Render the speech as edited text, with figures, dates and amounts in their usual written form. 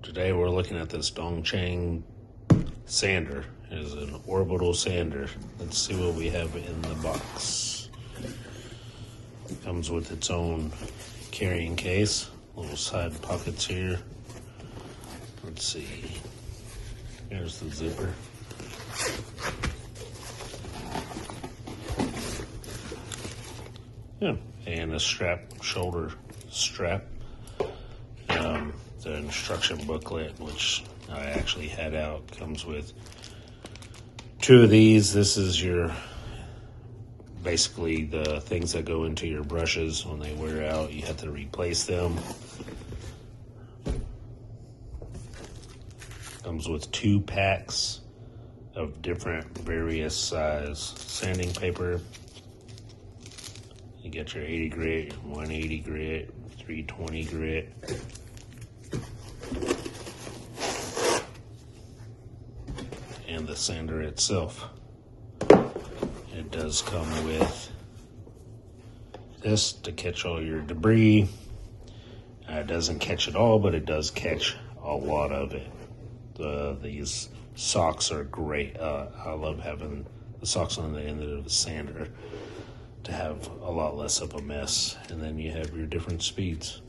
Today we're looking at this Dong Cheng sander. It is an orbital sander. Let's see what we have in the box. It comes with its own carrying case, little side pockets here. Let's see. Here's the zipper. Yeah, and a shoulder strap. The instruction booklet, which I actually had out, comes with 2 of these. This is basically the things that go into your brushes. When they wear out, you have to replace them. Comes with 2 packs of different various size sanding paper. You get your 80 grit, 180 grit, 320 grit. And the sander itself. It does come with this to catch all your debris. It doesn't catch it all, but it does catch a lot of it. These socks are great. I love having the socks on the end of the sander to have a lot less of a mess. And then you have your different speeds.